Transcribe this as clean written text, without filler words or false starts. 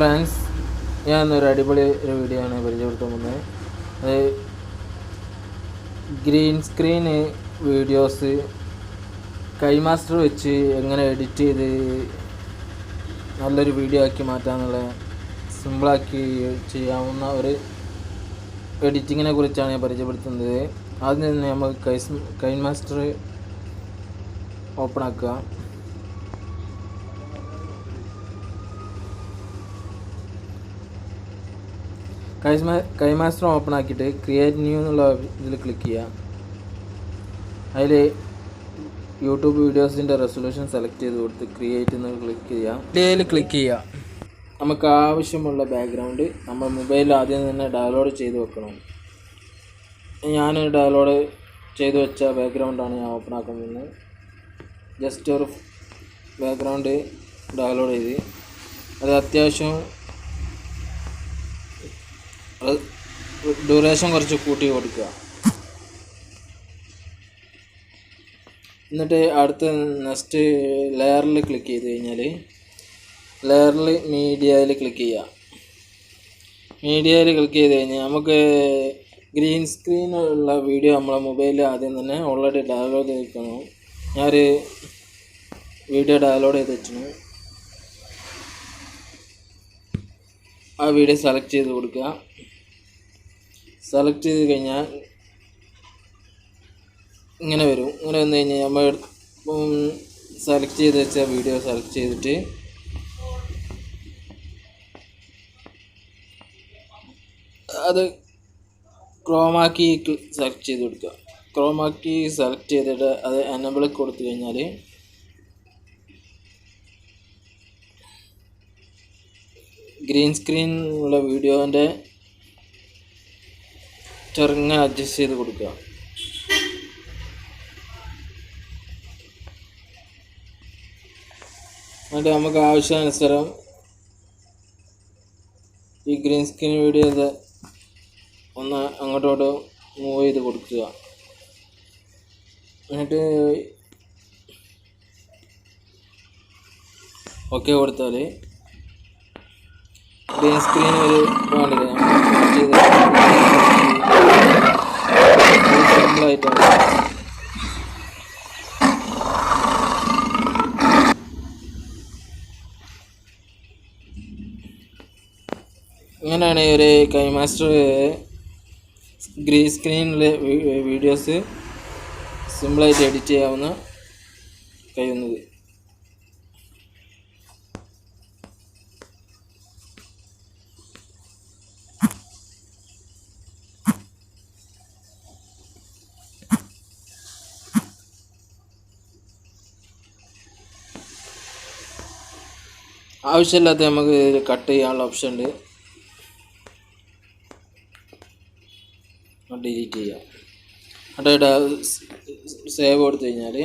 Friends, ഞാനൊരു അടിപൊളി ഒരു വീഡിയോ ആണ് പരിചയപ്പെടുത്താൻ പോകുന്നത്. അത് ഗ്രീൻ സ്ക്രീൻ വീഡിയോസ് കൈമാസ്റ്റർ വെച്ച് എങ്ങനെ എഡിറ്റ് ചെയ്ത് നല്ലൊരു വീഡിയോ ആക്കി മാറ്റാമെന്നുള്ള സിമ്പിളാക്കി ചെയ്യാവുന്ന ഒരു എഡിറ്റിങ്ങിനെ കുറിച്ചാണ് ഞാൻ പരിചയപ്പെടുത്തുന്നത്. ആദ്യം തന്നെ നമ്മൾ കൈമാസ്റ്റർ ഓപ്പൺ ആക്കുക. കൈമാസ്റ്റർ ഓപ്പൺ ആക്കിയിട്ട് ക്രിയേറ്റ് ന്യൂ എന്നുള്ള ഇതിൽ ക്ലിക്ക് ചെയ്യുക. അതിൽ യൂട്യൂബ് വീഡിയോസിൻ്റെ റെസൊല്യൂഷൻ സെലക്ട് ചെയ്ത് കൊടുത്ത് ക്രിയേറ്റ് എന്ന് ക്ലിക്ക് ചെയ്യുക. ഇതിൽ ക്ലിക്ക് ചെയ്യുക. നമുക്ക് ആവശ്യമുള്ള ബാക്ക്ഗ്രൗണ്ട് നമ്മൾ മൊബൈലിൽ ആദ്യം തന്നെ ഡൗൺലോഡ് ചെയ്ത് വെക്കണം. ഞാൻ ഡൗൺലോഡ് ചെയ്ത് വെച്ച ബാക്ക്ഗ്രൗണ്ടാണ് ഞാൻ ഓപ്പൺ ആക്കുന്നത്. ജസ്റ്റ് ഒരു ബാക്ക്ഗ്രൗണ്ട് ഡൗൺലോഡ് ചെയ്ത് അത് അത്യാവശ്യം ഡ്യൂറേഷൻ കുറച്ച് കൂട്ടി കൊടുക്കുക. എന്നിട്ട് അടുത്ത നെക്സ്റ്റ് ലെയറിൽ ക്ലിക്ക് ചെയ്ത് കഴിഞ്ഞാൽ ലെയറിൽ മീഡിയയിൽ ക്ലിക്ക് ചെയ്യുക. മീഡിയയിൽ ക്ലിക്ക് ചെയ്ത് കഴിഞ്ഞാൽ നമുക്ക് ഗ്രീൻ സ്ക്രീനുള്ള വീഡിയോ നമ്മളെ മൊബൈലിൽ ആദ്യം തന്നെ ഓൾറെഡി ഡൗൺലോഡ് ചെയ്തിരിക്കണം. ഞാനൊരു വീഡിയോ ഡൗൺലോഡ് ചെയ്ത് വെച്ചിരുന്നു. ആ വീഡിയോ സെലക്ട് ചെയ്ത് കൊടുക്കുക. സെലക്ട് ചെയ്ത് കഴിഞ്ഞാൽ ഇങ്ങനെ വരും. ഇങ്ങനെ വന്നു കഴിഞ്ഞാൽ നമ്മൾ സെലക്ട് ചെയ്ത് വെച്ച വീഡിയോ സെലക്ട് ചെയ്തിട്ട് അത് ക്രോമാക്കി സെലക്ട് ചെയ്ത് കൊടുക്കുക. ക്രോമാക്കി സെലക്ട് ചെയ്തിട്ട് അത് എനേബിൾ കൊടുത്തു കഴിഞ്ഞാൽ ഗ്രീൻ സ്ക്രീൻ ഉള്ള വീഡിയോൻ്റെ ചെറുങ്ങനെ അഡ്ജസ്റ്റ് ചെയ്ത് കൊടുക്കുക. എന്നിട്ട് നമുക്ക് ആവശ്യാനുസരണം ഈ ഗ്രീൻ സ്ക്രീൻ വീഡിയോ ഒന്ന് അങ്ങോട്ടോട്ട് മൂവ് ചെയ്ത് കൊടുക്കുക. എന്നിട്ട് ഓക്കെ കൊടുത്താൽ ഗ്രീൻ സ്ക്രീൻ ഒരു വേണ്ടില്ല സിമ്പിളായിട്ടാണ്. ഇങ്ങനെയാണ് ഒരു കൈമാസ്റ്റർ ഗ്രീൻ സ്ക്രീനിലെ വീഡിയോസ് സിമ്പിളായിട്ട് എഡിറ്റ് ചെയ്യാവുന്ന കഴിയുന്നത്. ആവശ്യമില്ലാത്ത നമുക്ക് കട്ട് ചെയ്യാനുള്ള ഓപ്ഷൻ ഉണ്ട്. ഡിലീറ്റ് ചെയ്യാം. എന്നിട്ട് സേവ് കൊടുത്തു കഴിഞ്ഞാൽ